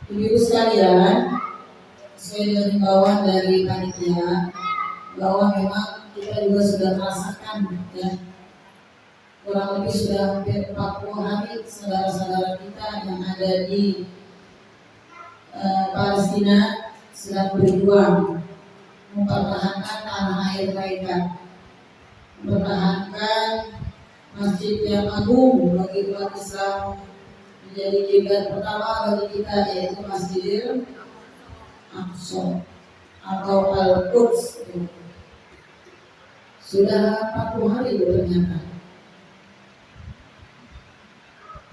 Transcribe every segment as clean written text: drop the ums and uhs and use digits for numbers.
Ibu sekalian, sesuai dengan himbauan dari panitia bahwa memang kita juga sudah merasakan ya, kurang lebih sudah hampir 40 hari saudara-saudara kita yang ada di Palestina sedang berjuang mempertahankan tanah air mereka, mempertahankan masjid yang agung bagi umat Islam, menjadi kiblat pertama bagi kita, yaitu Masjidil Aqsa atau Al-Quds. Sudah 40 hari ternyata.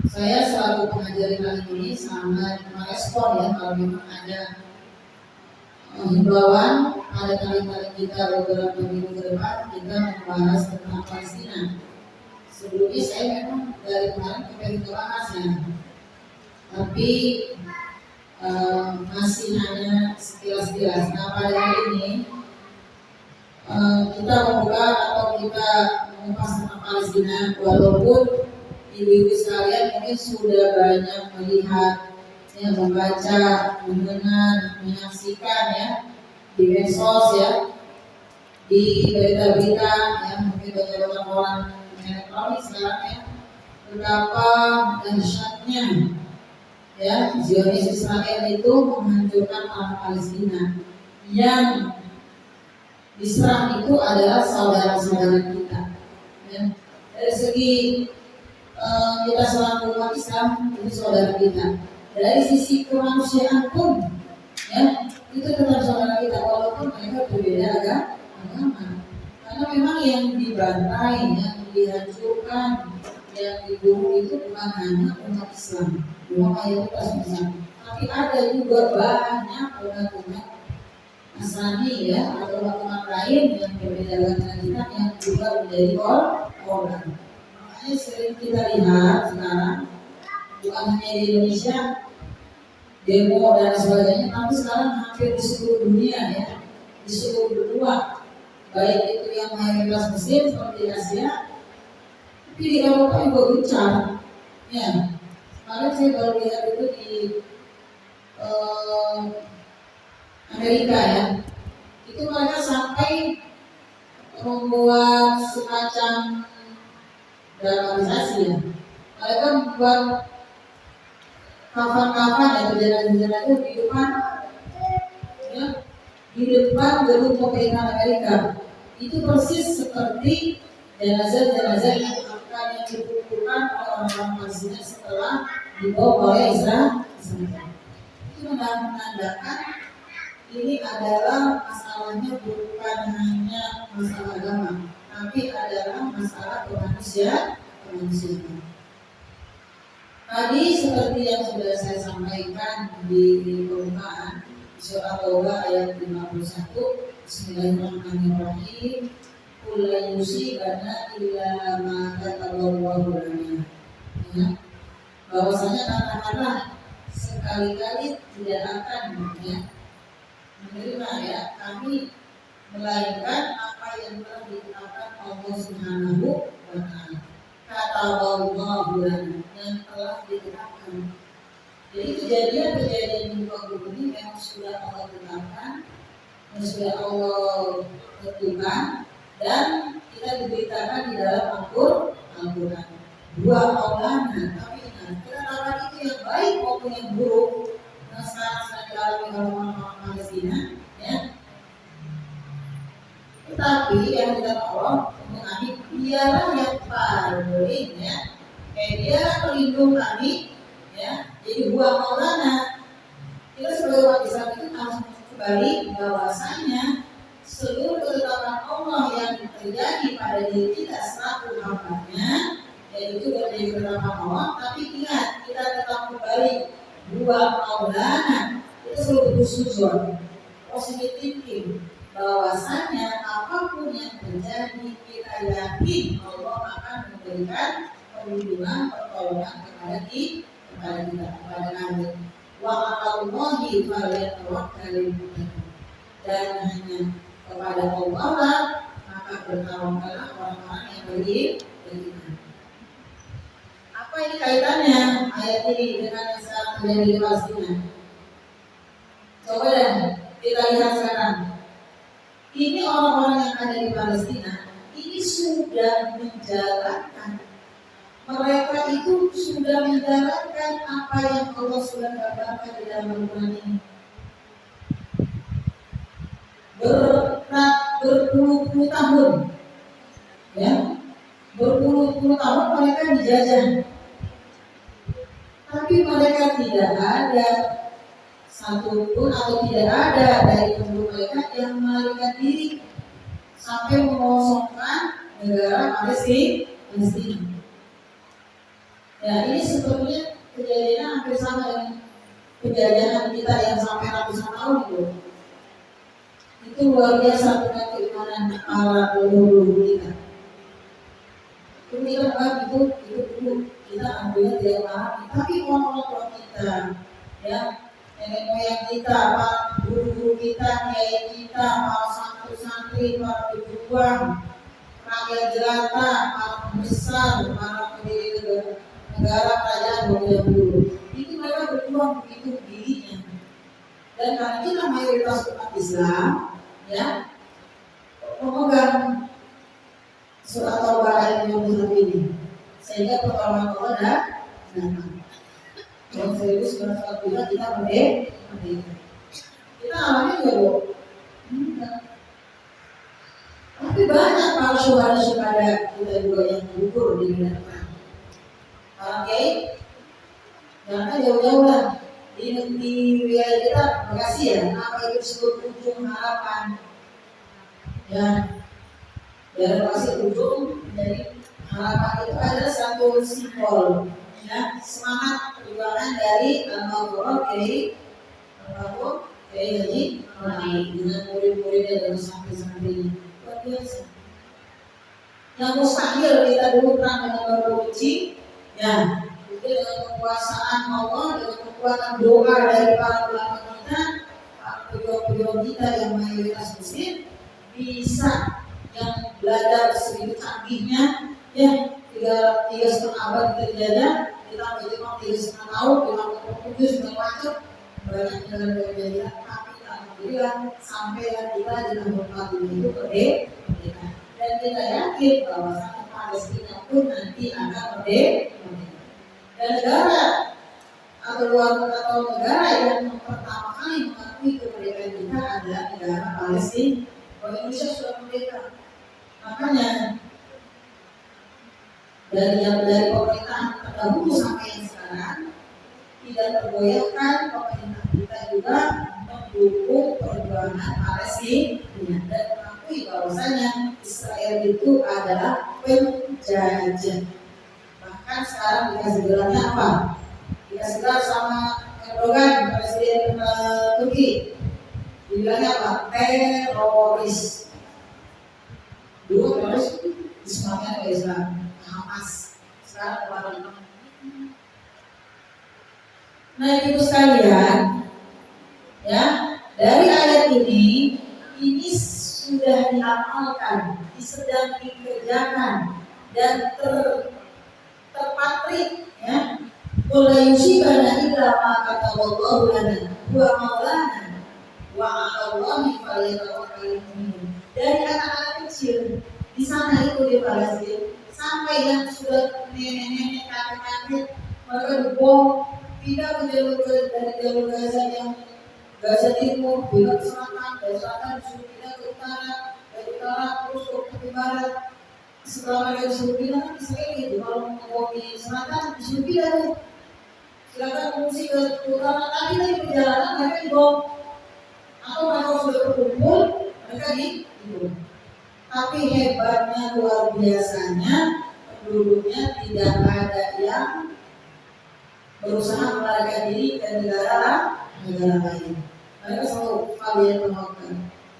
Saya selaku pengajar kali ini sangat merespon ya kalau memang ada himbauan pada kali-kali kita beberapa minggu ke depan kita membahas tentang Palestina. Sebelumnya saya memang dari kemarin pengen bahas ya, tapi masih hanya sekilas-sekilas. Nah pada hari ini kita membuka atau kita mengupas tentang Palestina, walaupun ibu-ibu sekalian mungkin sudah banyak melihat, ya, membaca, mendengar, menyaksikan ya di medsos ya, di berita-berita ya, mungkin banyak orang elektronik sekarang ya, betapa dahsyatnya ya Zionis Israel itu menghancurkan tanah Palestina. Yang diserang itu adalah saudara-saudara kita ya. Dari segi kita selaku umat Islam itu saudara kita. Dari sisi kemanusiaan pun ya itu tetap saudara kita walaupun mereka berbeda agama. Karena memang yang dibantai, yang dihancurkan, yang dibunuh itu bukan hanya umat Islam, bukan mayoritas besar, tapi ada juga banyak umat-umat Nasrani ya atau umat lain yang berbeda dengan kita yang juga menjadi korban. Makanya sering kita lihat sekarang bukan hanya di Indonesia demo dan sebagainya, tapi sekarang hampir di seluruh dunia ya, di seluruh benua, baik itu yang mayoritas Muslim seperti Asia, tapi di Eropa juga gencar ya. Kemarin saya baru lihat itu di Amerika ya, itu mereka sampai membuat semacam dramatisasi ya. Mereka membuat kafan-kafan atau jalan-jalan itu di depan ya, di depan gedung pemerintahan Amerika. Itu persis seperti jenazah-jenazah yang akan dikumpulkan oleh orang-orang Palestina setelah dibawa oleh Israel. Itu menandakan ini adalah masalahnya bukan hanya masalah agama, tapi adalah masalah kemanusiaan. Tadi seperti yang sudah saya sampaikan di pembukaan surah Taubah ayat 51, Bismillahirrahmanirrahim. Qul la yusibana illa ma kataballahu lana. Ya. Bahwasanya katakanlah sekali-kali tidak akan ya menerima ya kami melainkan apa yang telah ditetapkan Allah Subhanahu wa taala. Kataballahu lana, yang telah ditetapkan. Jadi kejadian-kejadian di muka bumi ini memang sudah Allah tetapkan, dan sudah Allah tentukan, dan kita diberitakan di dalam Al-Quran. Dua maulana, tapi ingat ketetapan itu yang baik maupun yang buruk. Nah sekarang sedang dialami oleh orang-orang Palestina, ya. Tetapi yang kita Allah mengambil dialah yang paling, ya. Dialah pelindung kami, ya. Jadi buah maulana. Kita sebagai umat Islam itu harus kembali bahwasanya seluruh ketetapan Allah yang terjadi pada diri kita selaku hambanya, yaitu dari ketetapan Allah. Tapi ingat, kita tetap kembali buah maulana. Kita selalu bersusun positive thinking bahwasanya apapun yang terjadi kita yakin Allah akan memberikan perlindungan, pertolongan kepada kita, kepada kami. Wa 'alallahi falyatawakkalul mu'minun. Dan hanya kepada Allah lah maka bertawakallah orang-orang yang beriman. Apa ini kaitannya ayat ini dengan yang sekarang terjadi di Palestina? Coba deh kita lihat sekarang. Ini orang-orang yang ada di Palestina ini sudah menjalankan, mereka itu sudah menjalankan apa yang Allah sudah gambarkan di dalam Al-Quran ini. Berpuluh-puluh tahun, ya, berpuluh-puluh tahun mereka dijajah, tapi mereka tidak ada satupun atau tidak ada dari penduduk mereka yang melarikan diri sampai mengosongkan negara Palestina. Ya, ini sebetulnya kejadiannya hampir sama dengan penjajahan kita yang sampai ratusan tahun itu. Itu luar biasa dengan keimanan para leluhur kita. Itu kita itu dulu kita ambilnya tidak paham, tapi orang tua kita, ya, nenek moyang kita, para guru-guru kita, kiai kita, para santri-santri, para pejuang, rakyat jelata, para pembesar, para pendiri negara kerajaan dahulu. Itu mereka berjuang begitu dirinya. Dan karena kita mayoritas umat Islam, ya, memegang surat Taubah ayat 51 ini, sehingga pertolongan Allah datang. Tahun 1945 kita merdeka. Kita alami juga, Bu. Tapi banyak para syuhada kita juga yang gugur di medan perang. Oke, jangan jauh-jauh lah di wilayah kita. Makasih ya, apa itu disebut ujung harapan, ya, dan masih ujung dari harapan itu adalah satu simbol, ya, semangat perjuangan dari Al-Mahfud Kiai Haji Ma'ruf dengan murid-muridnya dan santri-santrinya. Luar biasa. Yang mustahil kita dulu perang dengan berbenci, ya, itu dengan kekuasaan Allah, dengan kekuatan doa dari para ulama kita, para pejuang-pejuang kita yang mayoritas muslim, bisa yang belajar segitu canggihnya, ya, 3,5 abad kita dijajah, kita berjuang 3,5 tahun, kita berkumpul segala macam, banyak negara-negara, tapi alhamdulillah sampailah kita di tahun 45 itu merdeka. Dan kita yakin bahwa Palestina pun nanti akan merdeka. Dan negara atau negara yang pertama kali mengakui kemerdekaan kita adalah negara Palestina. Kalau Indonesia sudah merdeka, makanya dari pemerintahan terdahulu sampai yang sekarang tidak tergoyahkan, pemerintah kita juga mendukung perjuangan Palestina dan mengakui bahwasanya Israel itu adalah penjajah. Bahkan sekarang dikasih gelarnya apa? Dikasih gelar sama Erdogan, presiden Turki. Dibilangnya apa? Teroris. Dulu teroris Islamnya ke Islam, Hamas. Sekarang kembali. Nah, ibu sekalian, ya, dari ayat ini sudah diamalkan, sedang dikerjakan dan terpatrik, ya. Qul yusibana illa ma kataballahu lana wa maulana wa 'alallahi falyatawakkalul mu'minun. Dari anak-anak kecil di sana itu di Palestina sampai yang sudah nenek-nenek, kakek-kakek, mereka dibom pindah ke dari jalur Gaza yang Gaza Timur, pindah ke selatan, dari selatan disuruh pindah ke utara, dari utara terus ke barat. Setelah mereka disuruh pindah kan Israel gitu, kalau mau di selatan disuruh pindah, silakan mengungsi ke utara. Tapi dari perjalanan mereka dibom, atau mereka sudah berkumpul, mereka dibom. Tapi hebatnya luar biasanya, penduduknya tidak ada yang berusaha melarikan diri ke negara lain. Mereka selalu kalian melakukan.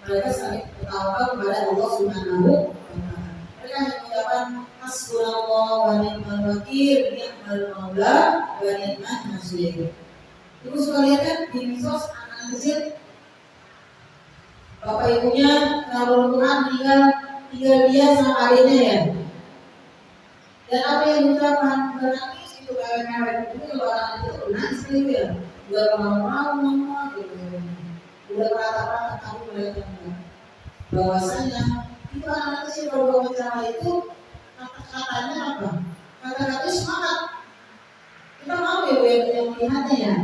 Mereka saling bertawakal kepada Allah Subhanahu wa Ta'ala. Mereka hanya mengucapkan hasbunallah wa ni'mal wakil, ni'mal maula wa ni'man nasir. Ibu sekalian kan di medsos anak kecil, bapak ibunya kalau Tuhan tinggal dia sama adiknya, ya. Dan apa yang diucapkan menangis itu kayak itu kalau anak itu nangis gitu, ya. Udah mau gitu. udah merata-rata tapi mereka enggak. Bahwasanya itu anak kecil kalau wawancara itu kata-katanya apa? Kata-katanya semangat. Kita mau ya yang melihatnya ya.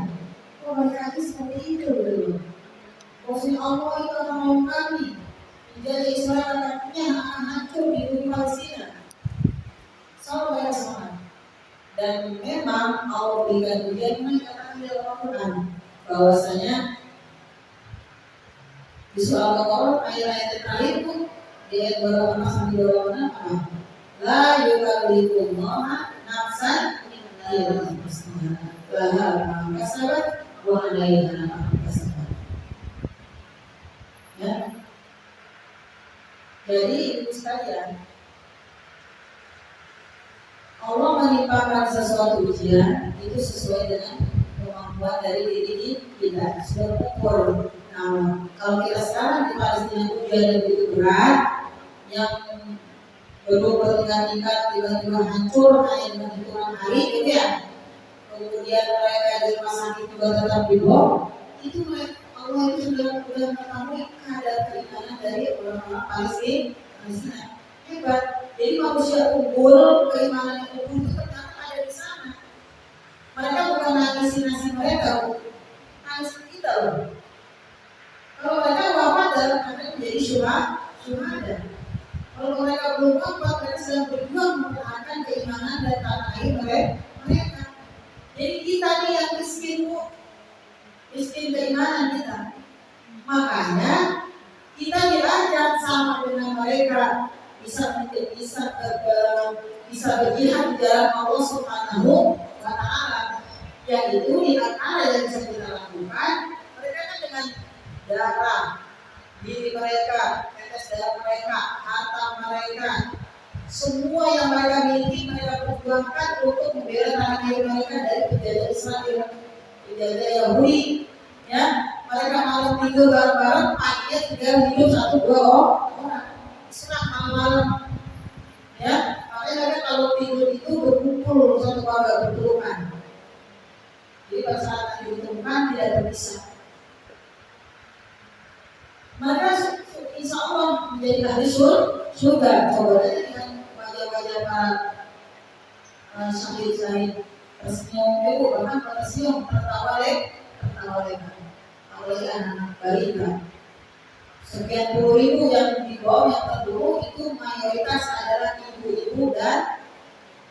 Oh mereka seperti itu dulu. Maksudnya Allah itu akan mau kami menjadi Israel nantinya akan hancur di bumi Palestina. Selalu mereka semangat. Dan memang Allah berikan ujian menyatakan di dalam Al-Quran bahwasanya di surah Al-Baqarah ayat-ayat terakhir itu di ayat 26 sampai 26 la yukallifullaha nafsan illa wus'aha laha ma kasabat wa 'alaiha ma kasabat. Ya. Jadi ibu sekalian, Allah menimpakan sesuatu ujian itu sesuai dengan kemampuan dari diri kita. Sudah ukur. Nah, kalau kita sekarang di Palestina ujian yang begitu berat, yang belum bertingkat-tingkat tiba-tiba hancur hanya dengan hitungan hari, gitu ya. Kemudian mereka di rumah sakit juga tetap dibom. Itu Allah itu sudah mengetahui kadar keimanan dari orang-orang Palestina. Hebat. Jadi manusia unggul, keimanan yang unggul itu ternyata ada di sana. Mereka bukan nangisin nasi mereka, nangisin kita loh. Kalau mereka wafat dalam keadaan menjadi syuhada. Kalau mereka belum wafat, mereka sedang berjuang mempertahankan keimanan dan tanah air mereka. Jadi kita nih yang miskin keimanan kita. Makanya kita diajak sama dengan mereka bisa berjihad di jalan Allah Subhanahu wa Ta'ala. Yang itu di antara yang bisa kita lakukan, mereka kan dengan darah diri mereka, tetes darah mereka, harta mereka, semua yang mereka miliki mereka perjuangkan untuk membela tanah air mereka dari penjajah Israel, penjajah Yahudi. Ya, mereka malam tidur bareng-bareng, paginya tinggal hidup 1-2 orang. Senang malam-malam, ya. Makanya mereka kalau tidur itu berkumpul satu keluarga berpelukan. Jadi pada saat ditemukan tidak terpisah. Mereka insya Allah menjadi ahli surga. Coba aja dengan wajah-wajah para syahid-syahid tersenyum, ibu bahkan tersenyum, tertawa oleh anak-anak balita. Sekian puluh ribu yang di bawah yang terdulu itu mayoritas adalah ibu-ibu dan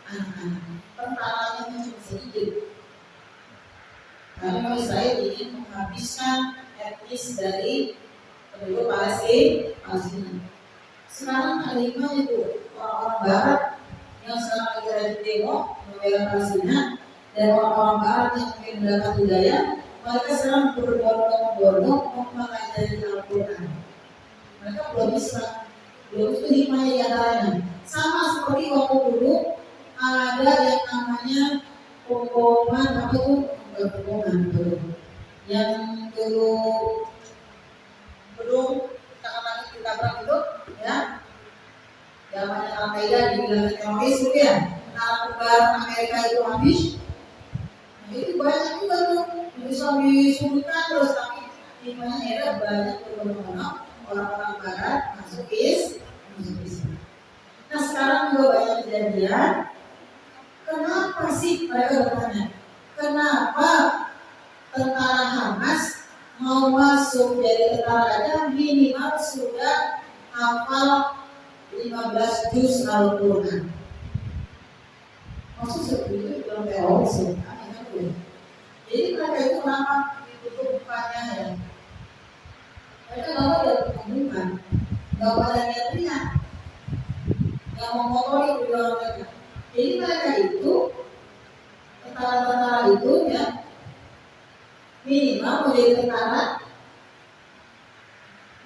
anak-anak. Tentaranya cuma sedikit. Karena Israel ingin menghabiskan etnis dari penduduk Palestina. Sekarang ada lima itu orang-orang Barat yang sekarang lagi rajin demo membela Palestina dan orang-orang Barat yang ingin mendapat hidayah. Mereka sekarang berbondong-bondong mempelajari Al-Quran. Mereka belum itu hikmahnya yang lainnya. Sama seperti waktu dulu ada yang namanya pemboman apa itu pemboman dulu. Yang dulu belum kita ditabrak itu, ya. Zamannya Al-Qaeda dibilang teroris itu ya. Narkoba Amerika itu habis. Nah, itu banyak juga tuh bisa disebutkan terus tapi hikmahnya ada banyak berbondong-bondong orang-orang Barat masuk Islam. Nah sekarang juga banyak kejadian. Kenapa sih mereka bertanya? Kenapa tentara Hamas mau masuk jadi tentara aja minimal sudah hafal 15 juz Al-Quran? Maksud seperti itu dalam teroris ya. Jadi mereka itu kenapa ditutup mukanya ya? Mereka nggak mau ada pengumuman, nggak ada niatnya, nggak mau mengotori perjuangan mereka. Jadi mereka itu tentara-tentara itu ya minimal menjadi tentara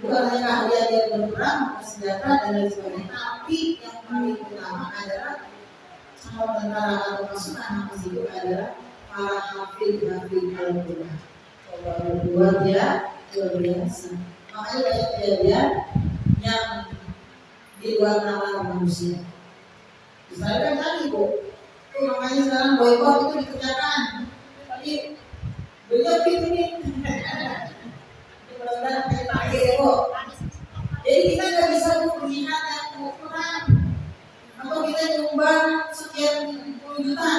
bukan hanya keahlian dia berperang, senjata dan lain sebagainya, tapi yang paling utama adalah calon tentara atau pasukan Hamas itu adalah para hafid Al-Quran. Coba luar biasa. Makanya banyak kejadian yang di luar nalar manusia. Misalnya kan tadi Bu, itu makanya sekarang boykot itu dikerjakan. Tapi beliau ini mudah-mudahan pakai kok. Jadi kita nggak bisa melihat yang ukuran atau kita nyumbang sekian puluh juta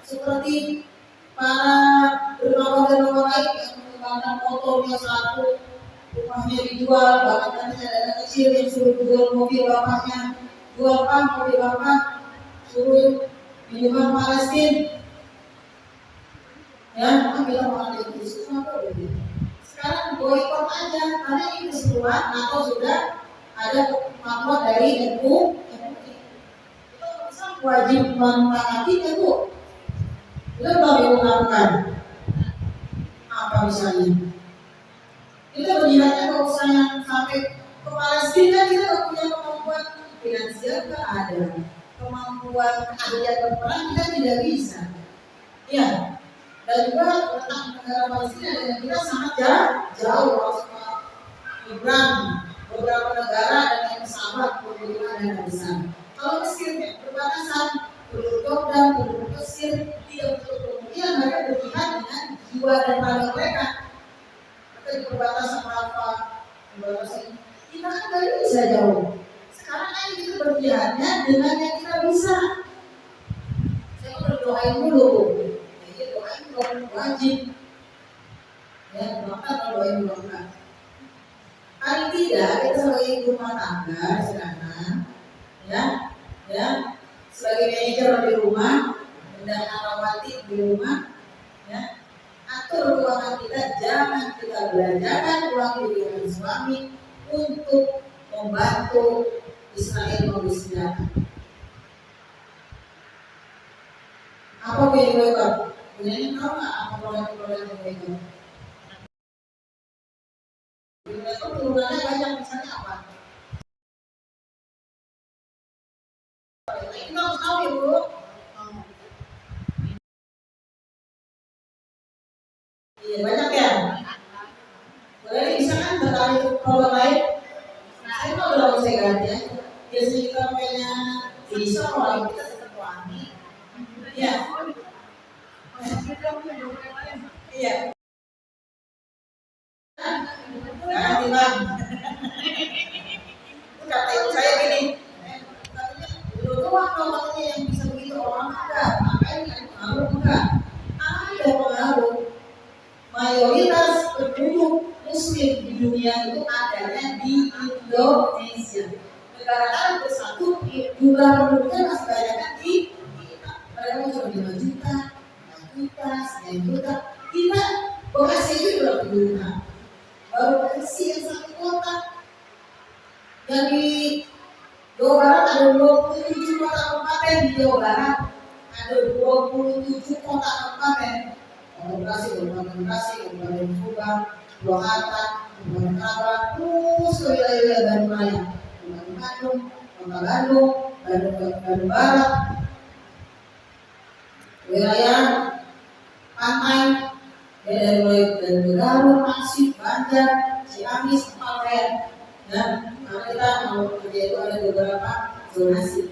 seperti para dermawan lain yang menyumbangkan motornya satu, rumahnya dijual, bahkan nanti ada kecil yang suruh jual mobil bapaknya, jual mobil bapak, suruh menyumbang Palestina. Ya, maka kita mau ada itu apa begitu. Sekarang boikot aja, karena ini keseruan atau sudah ada fatwa dari MUI. Kita wajib mentaatinya tuh. Kita belum melakukan apa misalnya? Kita melihatnya kalau misalnya sampai ke Palestina kita nggak punya kemampuan finansial, nggak ada kemampuan keahlian berperang, kita tidak bisa. Ya. Dan juga letak negara Palestina dengan kita sangat jauh harus menyeberang beberapa negara dan yang sahabat pemerintahan yang besar. Kalau Mesir ya perbatasan, penduduk Jordan, penduduk Mesir tidak betul kemungkinan mereka berjihad dengan jiwa dan raga mereka. Maka di perbatasan Rafah, perbatasan kita kan dari bisa jauh. Sekarang ayo kita berjihadnya dengan yang kita bisa. Saya mau berdoain dulu. Wajib ya, maka kalau yang berdoa paling tidak kita sebagai ibu rumah tangga sekarang ya sebagai manajer di rumah dan arawati di rumah ya, atur keuangan kita, jangan kita belanjakan uang dari suami untuk membantu Israel membeli senjata. Apa yang dilakukan? Kemudian tahu nggak apa proyek-proyek yang itu? Itu turunannya banyak, misalnya apa? Kita harus tahu ya Bu. Iya banyak ya. Boleh bisa kan beralih ke produk lain? Saya mau bilang saya ganti ya. Biasanya kita pakainya bisa kalau kita tetap wangi. Iya. Iya. Ganti bang. Kata ibu saya gini, dulu doang katanya yang bisa begitu orang enggak, makanya yang pengaruh enggak. Ada pengaruh. Mayoritas penduduk Muslim di dunia itu adanya di Indonesia. Negara lain bersatu jumlah penduduknya masih banyak di kita. Mereka cuma 5 juta, 6 juta, 9 juta. Kita Bekasi itu 2 juta. Baru Bekasi yang satu kota. Yang di Jawa Barat ada 27 kota kabupaten di Jawa Barat. Ada 27 kota kabupaten. Bekasi, Kabupaten Bekasi, Kabupaten Subang, Purwakarta, Kabupaten Karawang, terus ke wilayah Bandung Raya, Kabupaten Bandung, Kota Bandung, Bandung Barat, wilayah pantai, dari mulai dari Garut, Tasik, Banjar, Ciamis, Palembang, dan kita mau kerja itu ada beberapa zonasi.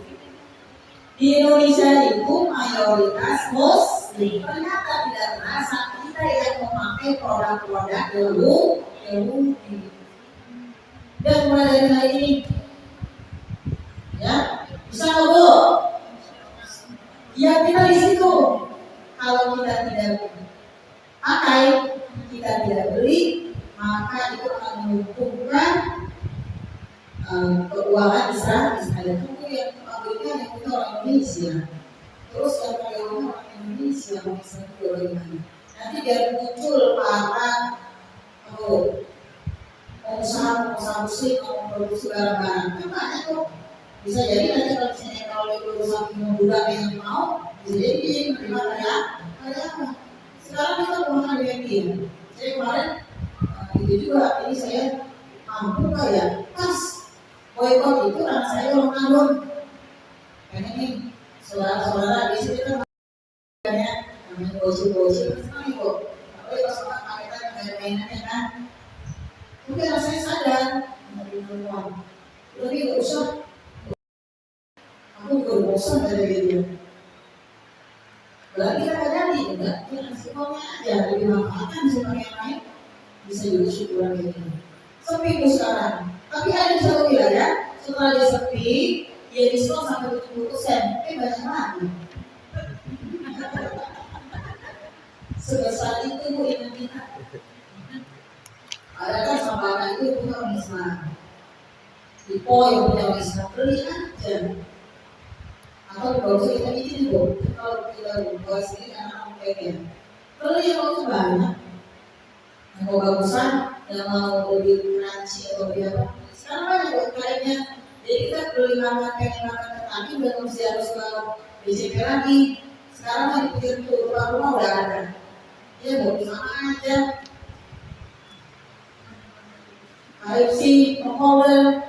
Di Indonesia itu mayoritas Muslim. Ternyata tidak terasa kita yang memakai produk-produk Yahudi. Dan mulai dari hari ini, ya bisa nggak Bu? Ya kita di situ. Kalau kita tidak pakai, kita tidak beli, maka itu akan menguntungkan keuangan Israel itu yang pabriknya yang itu orang Indonesia, terus yang karyawannya orang Indonesia, orang Israel itu bagaimana? Nanti biar muncul para pengusaha muslim yang memproduksi barang-barang, kan banyak tuh. Bisa jadi nanti kalau misalnya kalau perusahaan budak yang mau, bisa jadi menerima karyawan. Sekarang kita mau ada yang dia. Saya kemarin itu juga, ini saya mampu nggak ya? Pas boykot itu anak saya orang nganggur. Karena ini saudara-saudara di sini kan namanya gosip-gosip senang kok. Tapi pas orang paketan main-mainannya kan, mungkin anak saya sadar dari uang. Jadi nggak usah. Aku juga bosan dari dia. Berarti kita jadi enggak? Kita ngasih uangnya aja, lebih manfaatkan sebagai yang lain. bisa juga syukuran kayak gini. Sepi bu sekarang, tapi ada di satu wilayah setelah dia sepi, dia diskon sampai 70%, banyak lagi. Sebesar itu bu iman kita. Ada kan sampahnya itu punya orang Islam, di yang punya orang Islam beli aja. Atau di bawah kita bikin bu, kalau kita buat sendiri anak-anak pengen beli yang mau banyak. Yang mau bagusan, yang mau lebih crunchy atau lebih apa. Sekarang banyak buat kayaknya. Jadi kita beli makan tadi udah mesti harus ke BCP lagi. Sekarang yang dipikir tuh rumah udah ada. Ya mau sama aja. KFC, McDonald,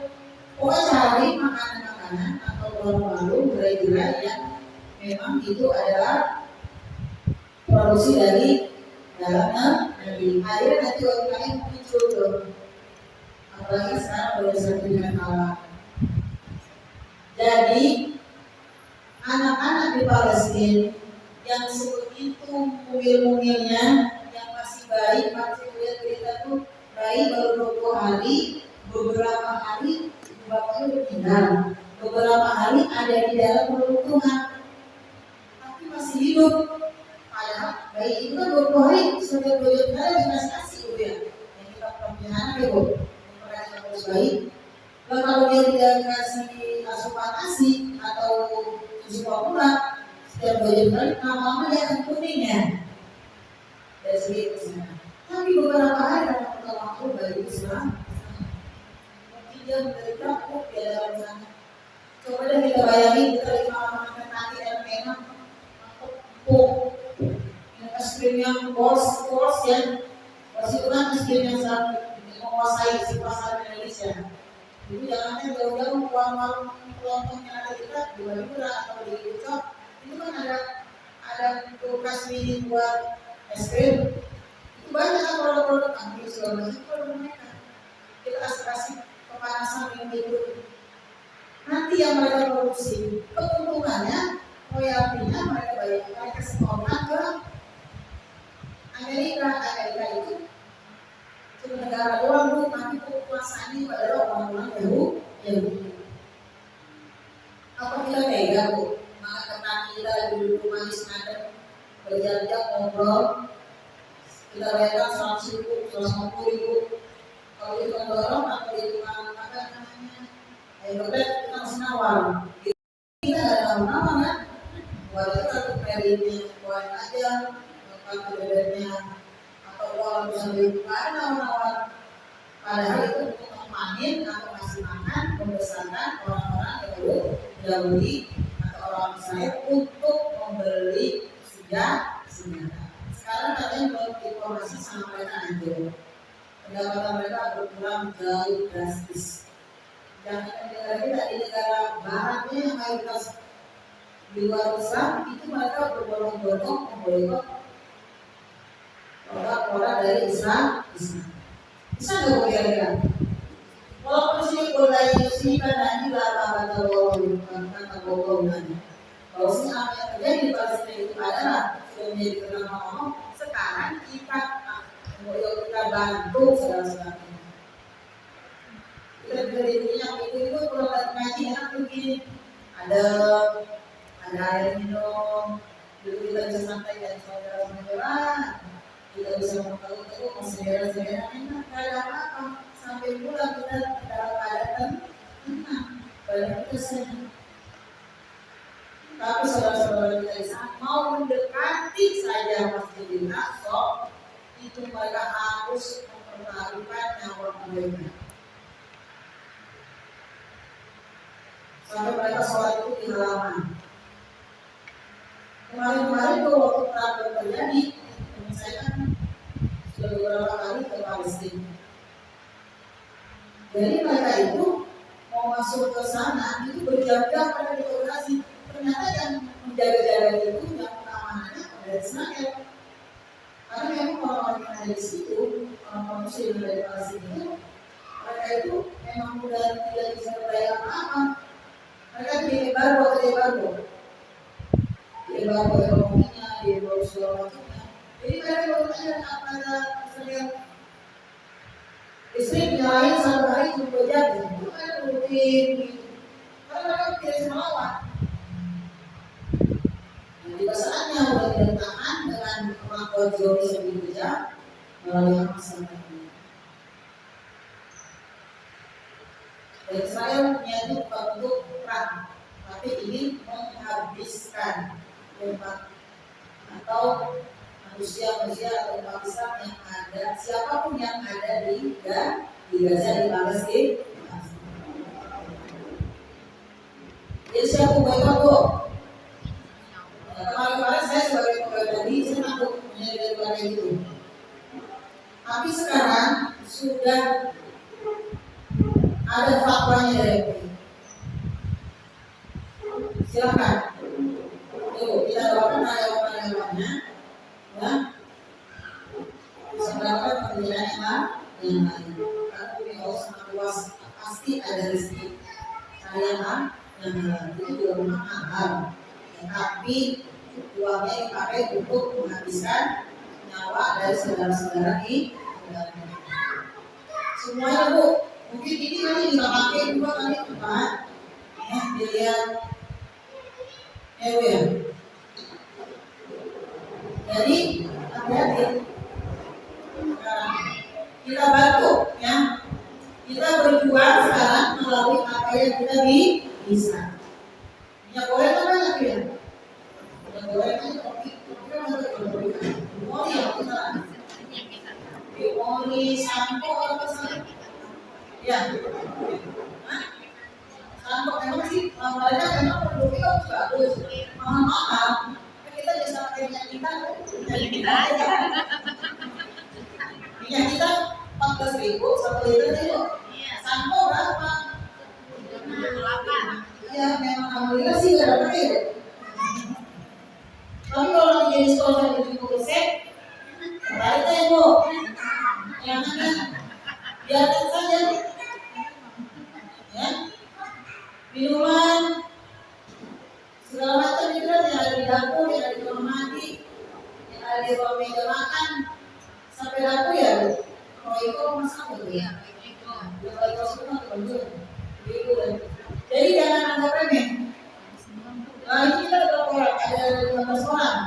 pokoknya cari makanan-makanan atau baru-baru gerai-gerai yang memang itu adalah produksi dari dalam negeri. Akhirnya nanti UMKM muncul tuh. Apalagi sekarang udah sertifikat halal. Jadi anak-anak di Palestina yang sebegitu mungil-mungilnya, yang masih bayi, masih lihat berita tuh bayi baru 20 hari, beberapa hari bapaknya udah meninggal, beberapa hari ada di dalam perut Tuhan, tapi masih hidup. Padahal bayi itu kan 20 hari sudah belajar dikasih kasih ibu ya, yang kita pernah ya bu, yang pernah kita urus bayi. Nah, kalau dia tidak dikasih asupan asi atau susu formula setiap belajar kali, lama-lama dia akan kuning ya. Dari segi kesehatan. Tapi beberapa hari dalam waktu bayi itu selamat. Mungkin dia menderita kok di dalam sana. Coba deh kita bayangin kita lagi makan nanti dan memang empuk. Es krim yang bos ya. Bos itu kan es krim yang sangat menguasai si pasar Indonesia. Jadi jangan jauh-jauh uang kelompok yang ada kita di Madura atau di Ucok itu kan ada kulkas mini buat es krim. Itu banyak kan produk-produk ambil segala macam produk mereka. Kita kasih pemanasan yang itu. Nanti yang mereka produksi keuntungannya, royaltinya mereka bayar mereka sekolah ke Amerika itu negara doang bu, tapi kekuasaannya adalah orang-orang Yahudi. Apa kita tega bu? Maka teman kita duduk manis ngadem, berjam-jam ngobrol, kita bayarkan 100.000, 150.000. Kalau itu mendorong atau itu apa namanya? Berbeda kita masih nawar. Kita nggak tahu nama kan? Buat itu satu kreditnya, buat aja, buat kreditnya. Orang bisa berikan nawar-nawar, padahal itu untuk memanen atau masih makan membesarkan orang-orang Yahudi atau orang Israel untuk membeli senjata. Sekarang katanya belum informasi sama mereka aja, pendapatan mereka berkurang jauh drastis. Dan negara kita di negara baratnya yang mayoritas di luar Islam itu mereka berbondong-bondong memboikot orang-orang dari Islam. Bisa nggak kira-kira? Walaupun sini mulai sini kan nanti kata bahwa sini apa yang terjadi di Palestina itu adalah sudah menjadi kenal-kenal. Sekarang kita bantu saudara-saudaranya. Kita beri minyak itu kalau ngaji enak begini. Ada air minum, dulu kita bisa santai dan saudara-saudara. Kita bisa mengetahui masih daerah-daerah enak, tidak ada apa-apa. Sampai pulang kita dalam keadaan enak, badan kita sehat. Tapi saudara-saudara kita di sana mau mendekati saja Masjidil Aqsa, itu mereka harus mempertaruhkan nyawa mereka. Sampai mereka sholat itu di halaman. Kemarin-kemarin tuh waktu perang terjadi, saya kan sudah beberapa kali ke Palestina. Jadi mereka itu mau masuk ke sana itu berjam-jam pada diintegrasi. Ternyata yang menjaga-jaga itu yang keamanannya dari Israel. Karena memang orang-orang yang ada di situ, orang-orang Muslim dari Palestina itu, mereka itu memang sudah tidak bisa berdaya apa-apa. Mereka bikin baru ekonominya, di segala macamnya. Jadi mereka bertanya kepada Israel, sehari cuma 2 jam, itu kan rutin gitu. Karena mereka tidak bisa melawan. Jadi saatnya udah tidak tahan dengan kemampuan teori yang bekerja melalui masalah ini. Dan Israel niatnya bukan untuk perang, tapi ingin menghabiskan umat atau manusia-manusia atau umat Islam yang ada, siapapun yang ada di Gaza, di Palestina. Jadi siapa baiklah kok. Kemarin-kemarin saya sebagai pegawai tadi saya takut menyadari kayak gitu. Tapi sekarang sudah ada fatwanya dari MUI. Silakan. Yuk kita doakan karyawan-karyawannya, ya. Sebenarnya pekerjaan yang lain. Karena WHO sangat luas, pasti ada rezeki. Karyawan yang itu juga memang mahal. Tapi uangnya dipakai untuk menghabiskan nyawa dari saudara-saudara di negaranya. Semuanya Bu, mungkin ini kali nggak pakai juga kali depan, ya dilihat, ya Bu ya. Jadi hati-hati. Sekarang kita bantu, ya. Kita berjuang sekarang melalui apa yang kita bisa. Minyak goreng kan banyak ya. Minyak goreng kan kopi kan banyak ya. Oli ya kita. Oli sampo apa sih? Ya. Sampo memang sih mereka memang produknya bagus. Mahal-mahal. Kita bisa pakai minyak kita aja. Minyak kita 14.000 1 liter itu. Sampo berapa? 8. Ya memang alhamdulillah sih gak ada ya. Tapi kalau jadi sponsor di 70%, tertarik ya Bu? Jangan kan? Biarkan saja. Ya, minuman segala macam itu yang ada di dapur, yang ada di kamar mandi, yang ada di ruang meja makan, sampai dapur ya Bu. Kalau itu masak gitu ya. Kalau itu semua teman-teman. Jadi jangan anggap remeh. Nah ini kita ada berapa orang? Ada 15 orang.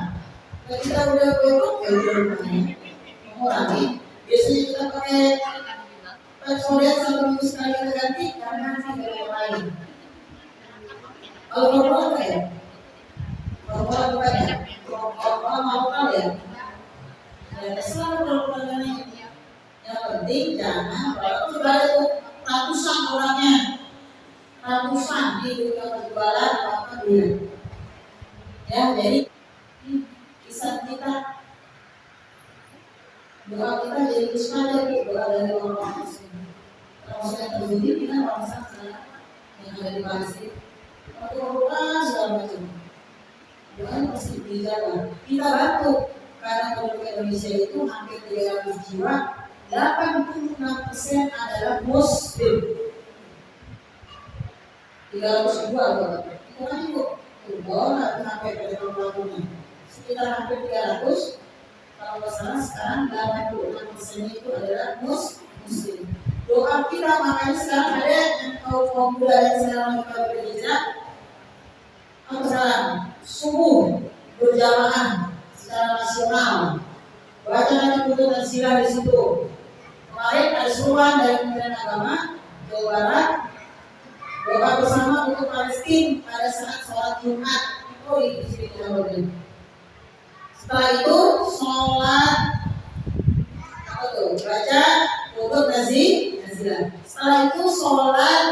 Kalau kita udah berapa? Ya udah lumayan. Orang nih. Biasanya kita pakai Pepsodent 1 minggu sekali kita ganti karena nanti dari yang lain. Kalau berapa apa ya? Berapa bukan ya? Berapa mau kan ya? Ya selalu berapa ini. Yang penting jangan kalau sudah ada ratusan orangnya. Ratusan di dunia perjualan apa dia ya, jadi kisah kita doa kita jadi musnah dari doa dari orang muslim. Kalau saya terbukti kita bangsa yang ada di Palestina orang segala macam doa pasti dijaga. Kita bantu karena penduduk Indonesia itu hampir 300 jiwa, 86% adalah muslim. 300 jiwa loh. Itu kan itu dolar sampai pada pelakunya sekitar hampir 300. Kalau nggak salah sekarang 86% itu adalah muslim. Doa kita makanya sekarang ada yang kaum muda yang sekarang kita berhijrah apa sekarang subuh berjamaah secara nasional, baca nanti tuntunan sirah di situ. Kemarin ada seruan dari Kementerian Agama Jawa Barat doa bersama untuk Palestina pada saat sholat Jumat. Oh ini sini kita. Setelah itu sholat apa tuh? Baca untuk nazilah. Setelah itu sholat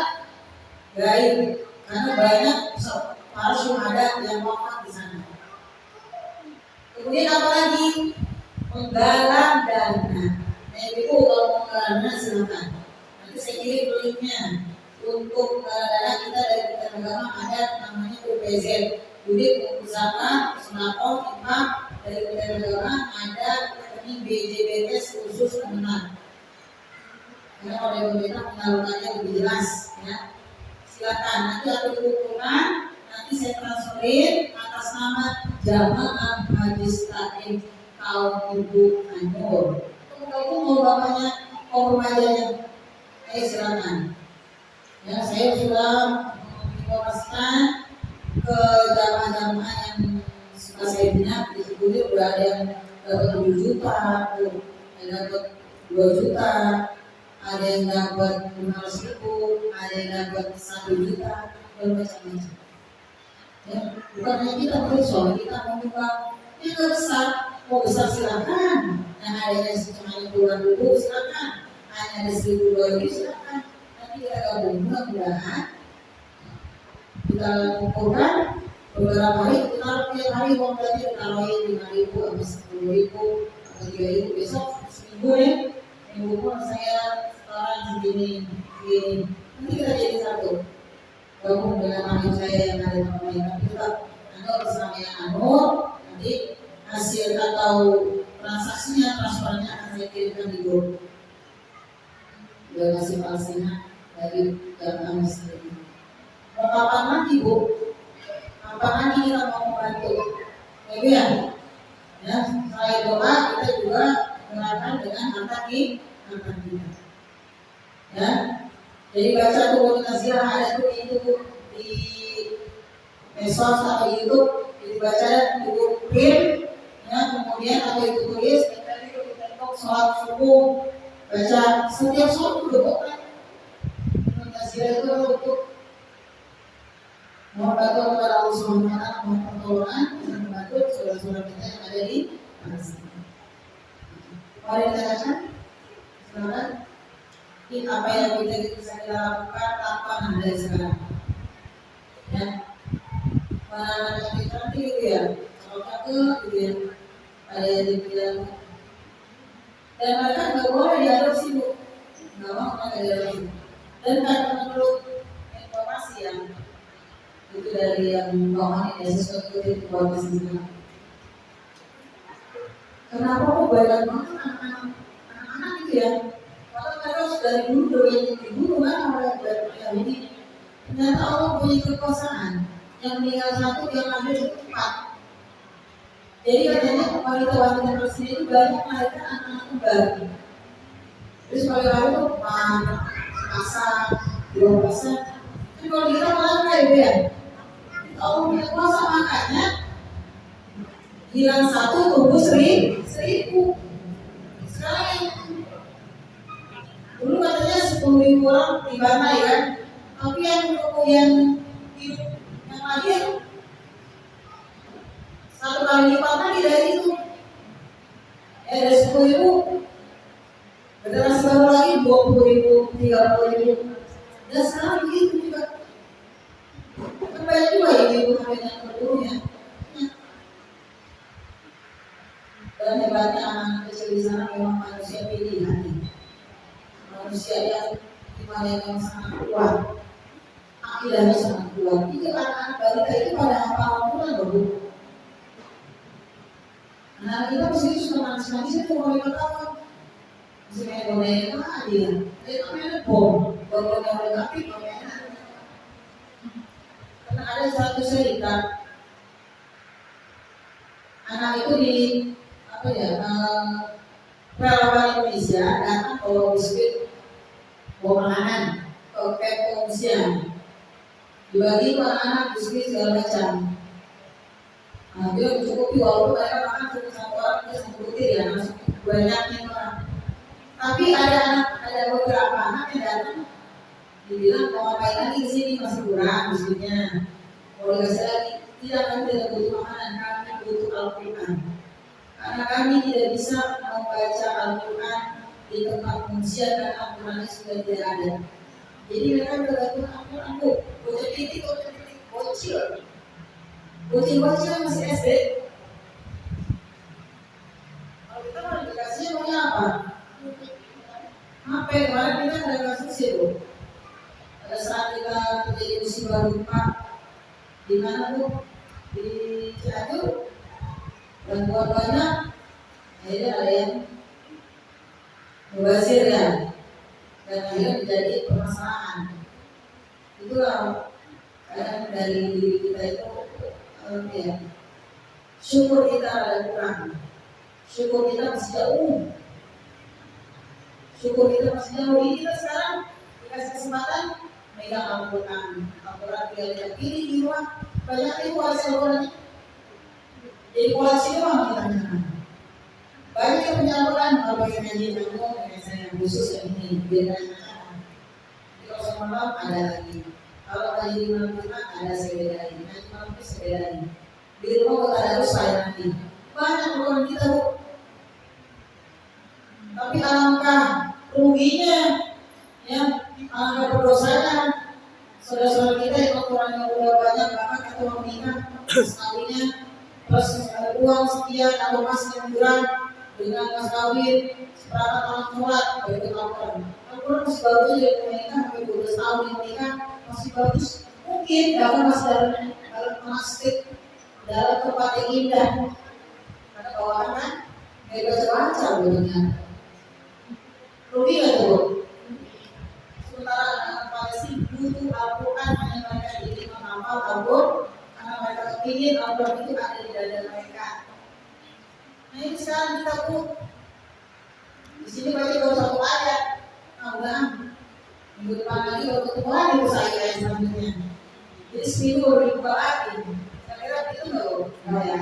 gaib karena banyak para syuhada yang wafat di sana. Kemudian apa lagi? Menggalang dana. Nah itu kalau menggalang dana silakan. Nanti saya kirim linknya. Untuk dana kita dari Kementerian Agama ada namanya UPZ, Unit Usaha Sembako Infak dari Kementerian Agama, ada rekening BJBS khusus pemenang. Karena oleh pemerintah menyalurkannya lebih jelas, ya. Silakan nanti aku dikumpulkan, nanti saya transferin atas nama Jamaah Majlis Taklim Kaum Ibu Anur. Itu mau bapaknya, mau remajanya. silakan. Ya, saya sudah menginformasikan ke jamaah-jamaah yang suka saya bina, di sebelumnya udah ada yang dapat 7 juta, ada yang dapat 2 juta, ada yang dapat 500.000, ada yang dapat 1 juta, bermacam-macam. Ya, bukan hanya kita berusaha, kita membuka yang besar, mau besar silakan. Yang adanya cuma 20.000 silakan, hanya ada 1.000 silakan. Nanti kita gabung, mudah-mudahan kita kumpulkan beberapa hari, kita tiap hari uang tadi taruhin 5.000 atau 10.000 atau 3.000, besok seminggu ya, minggu pun saya setoran segini. Nanti kita jadi satu. Gabung dengan ahli saya yang ada di pemerintah kita, anur bersama yang anur, nanti hasil atau transaksinya, transfernya akan saya kirimkan di grup. Udah kasih palsinya dari data sendiri. Kapan lagi Bu? Kapan lagi kita mau membantu? Ya, ya, selain doa kita juga menggunakan dengan harta kita. Ya. Jadi baca tuh Nazirah ada tuh itu di medsos atau di YouTube, dibaca di print, ya, kemudian atau itu tulis, sholat subuh, baca setiap sholat itu kan Nazirah itu untuk membantu kepada Allah Subhanahu Wa Taala, mohon pertolongan dan membantu saudara-saudara kita yang ada di Palestina. Mari kita baca, silakan. Ini apa yang bisa kita lakukan tanpa nada sekarang. Ya, mana kita nanti gitu ya, kalau ke gitu ya, ada yang dibilang dan mereka nggak boleh diadopsi Bu, nggak mau mereka diadopsi. Dan karena menurut informasi yang itu dari yang bawahan ya sesuatu itu bawa ke sini. Kenapa kok banyak banget anak-anak gitu ya? Karena dari dulu doain dulu kan orang dari ini. Ternyata Allah punya kekuasaan. Yang meninggal 1, yang lahir 4. Jadi katanya wanita-wanita tersebut itu banyak melahirkan anak-anak kembar. Terus kalau lahir itu 4, pasang, 2 pasang. Tapi kalau kita malah kayak gitu ya. Allah punya kuasa, makanya hilang 1 tumbuh 1.000. Sekarang yang dulu katanya 10.000 orang dibantai kan, tapi yang kemudian hidup yang lahir 1 kali lipat lagi dari itu, dari 10.000 generasi baru lagi 20.000, 30.000, dan sekarang begitu juga. Kan banyak juga ibu hamil yang berburunya. Dan hebatnya anak kecil di sana memang manusia pilihan. Manusia yang dimana yang sangat kuat, akidahnya sangat kuat. Itu anak-anak balita itu pada apa Al-Quran loh. Anak kita mesti sudah manis-manis itu mau 5 tahun. Mesti main boneka aja. Itu mainnya bom tapi karena ada satu cerita anak itu di apa ya, relawan Indonesia datang bawa biskuit, bawa makanan ke pengungsian, dibagi ke anak-anak biskuit segala macam. Nah, dia mencukupi walaupun mereka makan cuma 1 orang, dia 1 butir ya, masuk banyaknya orang. Tapi ada beberapa anak yang datang, dibilang mau ngapain lagi di sini, masih kurang biskuitnya, mau dikasih lagi. Tidak, kami tidak butuh makanan, kami butuh Al-Quran. Karena kami tidak bisa membaca Al-Quran di tempat pengungsian karena Al-Qurannya sudah tidak ada. Jadi mereka bergantung Al-Quran, Bu. Bocil masih SD. Kalau kita mau dikasihnya maunya apa? HP, kemarin kita ada kasus itu. Pada saat kita terjadi musibah gempa, di mana Bu? Di Cianjur. Bantuan banyak, akhirnya ada yang mubazir ya, dan akhirnya menjadi permasalahan. Itulah kadang dari diri kita itu ya, syukur kita ada kurang, syukur kita masih jauh, syukur kita masih jauh. Ini kita sekarang kasih kesempatan megang Al-Quran dia pilih di rumah banyak itu koleksi Al-Quran jadi koleksi doang kita jangan banyak yang punya Al-Quran kalau yang ngaji kamu saya khusus yang ini biar kalau sama malam ada lagi kalau ngaji di malam Jumat ada sebedain ngaji malam itu sebedain di rumah kita ada saya nanti banyak Al-Quran kita bu tapi alangkah ruginya ya alangkah berdosanya saudara-saudara kita yang Al-Qurannya udah banyak bahkan ketua menikah sekalinya terus ada uang sekian atau mas yang kurang dengan mas kawin seperangkat alat sholat dari Al-Quran Al-Quran masih bagus dari menikah sampai 12 tahun yang menikah masih bagus mungkin bahkan masih dalam plastik dalam tempat yang indah karena bawaan kan nggak baca-baca betulnya rugi nggak tuh sementara anak Palestina butuh Al-Quran hanya mereka jadi menghafal Al-Quran karena mereka kepingin Al-Quran itu ada di dada mereka. Nah ini sekarang kita pun di sini baca baru satu ayat, nah udah minggu depan lagi baru ketemu lagi usaha ayat selanjutnya. Jadi seminggu baru dibuka lagi. Saya kira itu nggak ya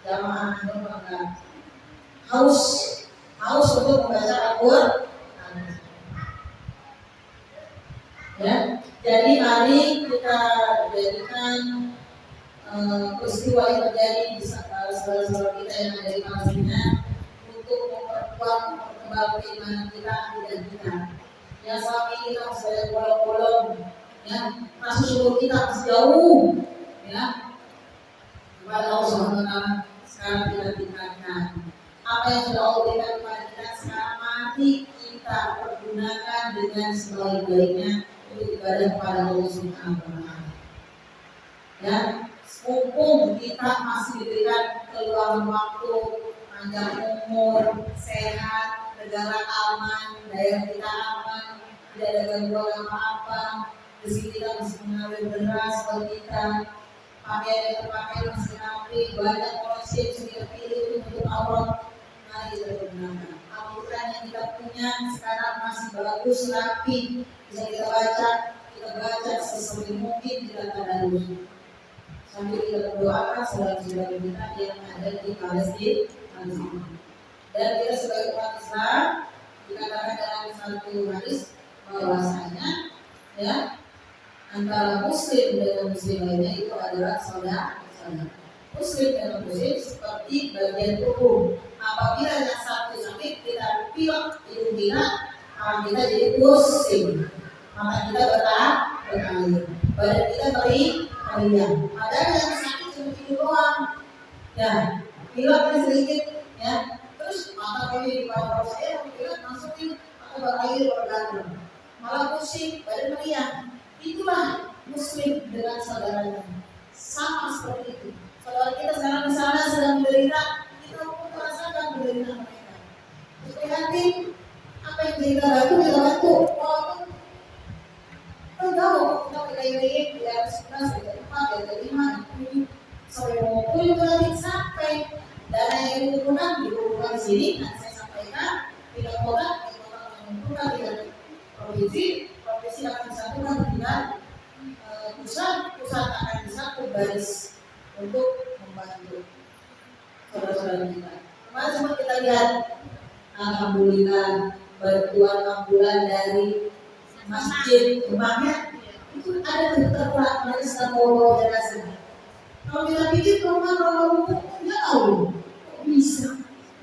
jamaah enggak haus untuk membaca Al-Quran. Ya, jadi mari kita jadikan peristiwa yang terjadi di saudara-saudara kita yang ada di Palestina untuk memperkuat keimanan kita dan kita. Ya selama ini kita masih ada bolong-bolong, ya rasa syukur kita masih jauh, ya kepada Allah Subhanahu Wa Taala sekarang kita tingkatkan. Apa yang sudah Allah berikan kepada kita sekarang mari kita pergunakan dengan sebaik-baiknya untuk ibadah kepada Allah Subhanahu Wa Taala. Ya, mumpung kita masih diberikan keluangan waktu, panjang umur, sehat, negara aman, daerah kita aman, tidak ada gangguan apa-apa, rezeki kita masih mengalir deras buat kita, pakaian yang terpakai masih rapi, banyak koleksi yang sudah kita pilih untuk Allah. Mari kita gunakan. Al-Quran yang kita punya sekarang masih bagus, rapi, bisa kita baca sesuai mungkin kita tadarus. Sambil kita berdoakan saudara-saudara kita yang ada di Palestina. Dan kita sebagai umat Islam dikatakan dalam satu hadis bahwasanya ya antara muslim dengan muslim lainnya itu adalah saudara. Muslim dengan muslim seperti bagian tubuh. Apabila yang satu sakit kita pilek hidung kita, tangan kita jadi pusing, mata kita bertahan, badan kita meriang. Padahal yang sakit cuma hidung doang. Ya, pileknya sedikit, ya. Terus mata ini di bawah saya, pilek masukin atau berair bergantung, malah pusing, badan meriang. Itulah muslim dengan saudaranya. Sama seperti itu. Saudara kita sekarang di sana sedang menderita, kita pun merasakan menderita mereka. Supaya nanti apa yang kita bantu, walaupun jauh kita bergaya-gaya di atas 11, dari 4, dari 5, 7, sampai 20 itu nanti sampai dana yang dikumpulkan di sini. Nanti saya sampaikan tidak kota mengumpulkan dengan provinsi akan disatukan dengan pusat akan disatu baris untuk membantu saudara-saudara kita. Kemarin sempat kita lihat, alhamdulillah bantuan ambulan dari masjid rumahnya itu ada terkuat mereka sedang bawa jenazah. Kalau kita pikir rumah nggak tahu kok bisa.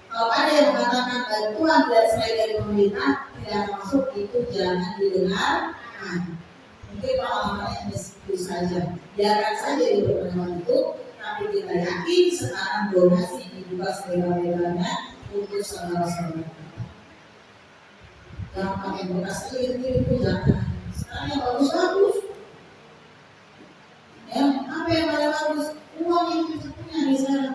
Kalau ada yang mengatakan bantuan dari selain dari pemerintah tidak masuk, itu jangan didengarkan. Mungkin pengalamannya itu saja. Biarkan saja di pertemuan itu, tapi kita yakin sekarang donasi dibuka selebar-lebarnya untuk saudara-saudara. Yang pakai bekas itu jangan. Sekarang yang bagus-bagus. Ya, apa yang paling bagus? Uang yang kita punya di sana.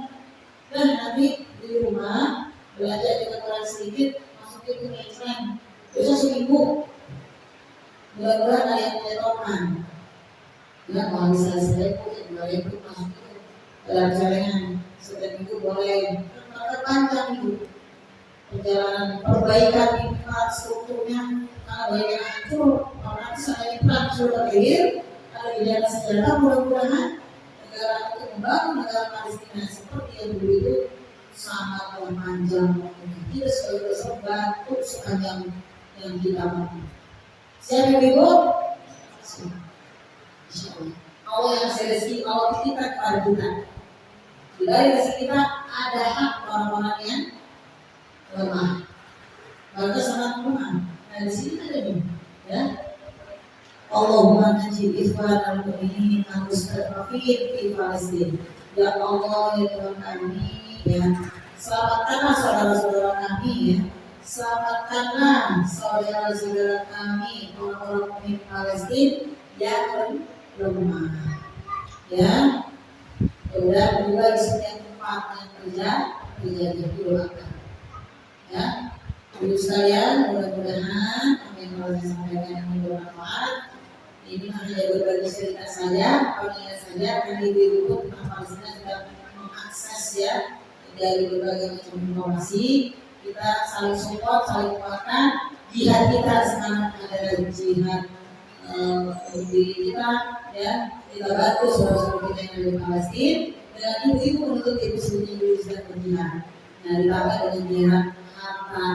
Dan nanti di rumah belajar kita kurang sedikit, masukin ke Instagram. Besok seminggu. Mudah-mudahan ada yang menyetokan. Ya, kalau misalnya saya punya 2.000 masukin dalam jaringan. Setiap minggu boleh. Maka panjang itu perjalanan perbaikan infrastrukturnya. Karena banyak yang hancur, maka sudah terakhir ada gejala sejarah, mudah-mudahan negara itu membangun negara Palestina seperti yang dulu itu sangat panjang, tidak sebantu sepanjang yang kita mampu. Siapa ibu? Allah yang rezeki, Allah titipkan kepada kita. Dari rezeki kita ada hak orang-orang yang lemah. Maka sangat lemah. Nah di sini ada nih, ya. Allahumma najib ikhwanal mu'minin al-mustad'afin fi Palestin. Ya Allah, ya Tuhan kami, ya. Selamatkanlah saudara-saudara kami, ya. Selamatkanlah saudara-saudara kami orang-orang mukmin Palestina yang lemah, ya. Sudah juga di setiap tempat yang terjadi doakan, ya. Ibu sekalian, mudah-mudahan apa yang telah saya sampaikan ini bermanfaat. Ini hanya berbagi cerita saja, pengingat saja, karena ibu-ibu tentang Palestina sudah mengakses, ya, dari berbagai macam informasi. Kita saling support, saling kuatkan. Jihad kita sekarang adalah jihad untuk diri kita, ya. Kita bantu saudara-saudara kita yang ada di Palestina, dan ibu-ibu menuntut ibu sendiri dulu sedang berjihad. Nah, ditambah dengan jihad harta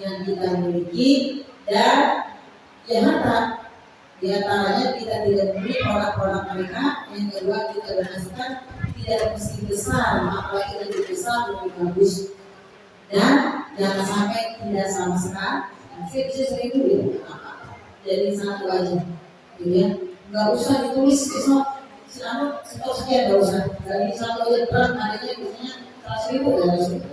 yang kita miliki, dan ya harta di antaranya kita tidak membeli produk-produk mereka. Yang kedua, kita berhasilkan tidak mesti besar, apalagi lebih besar lebih bagus, dan jangan sampai tidak sama sekali. Saya bisa sering dulu, jadi satu aja, gitu ya. Nggak usah ditulis besok, setahu sekian nggak usah. Dari satu aja berat, adanya biasanya 100.000 ya 100.000.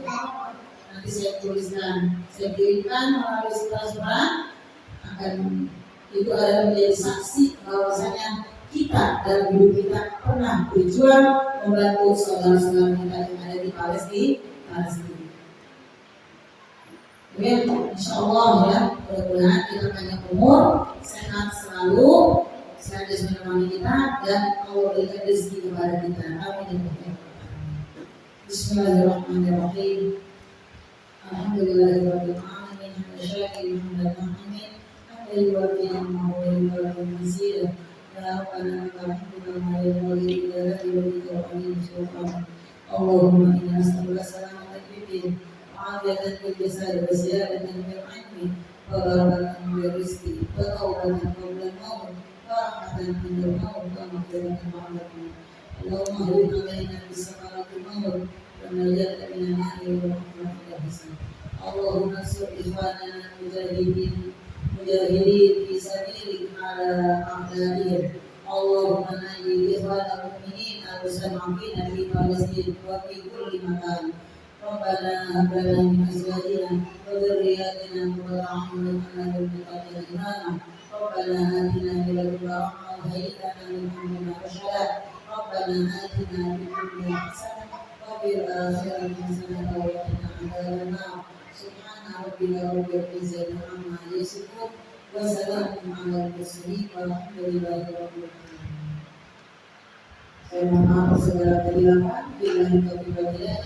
Nanti saya tuliskan, saya kirimkan melalui transparan, akan itu adalah menjadi saksi bahwasanya kita dalam hidup kita pernah berjuang membantu saudara-saudara kita yang ada di Palestina. Ya, insya Allah, ya, mudah-mudahan kita panjang umur, sehat selalu, sehat menemani kita, dan Allah berikan rezeki kepada kita. Amin. Bismillahirrahmanirrahim. Alhamdulillahirabbil alamin. Hamdasyakir hamdan alhamdulillah wa lillahi masir. Ya Rabbana alhamdulillah wa lillahi Allahumma inna nas'aluka salamatan fid din وعافية في الجسد وزيادة في العلم وبركة في الرزق وتوبة قبل الموت ورحمة عند الموت ومغفرة بعد الموت. اللهم اهون علينا بسكرات الموت ونجاة من النار ورحمة الحسن. اللهم انصر إخواننا المجاهدين في سبيلك على أعدائهم. اللهم نجي إخوان المؤمنين المستضعفين في فلسطين وفي كل مكان. ربنا هب لنا من ازواجنا وذرياتنا قرة اعين واجعلنا للمتقين اماما. ربنا اتنا من لدنك رحمه وهيئ لنا من امرنا رشدا. ربنا اتنا في الدنيا حسنه وفي الاخره حسنه وقنا عذاب النار. سبحان ربك رب العزه عما يصفون وسلام على المرسلين والحمد لله رب العالمين. Saya mohon maaf segala kekurangan.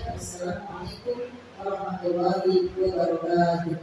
Wassalamualaikum warahmatullahi wabarakatuh.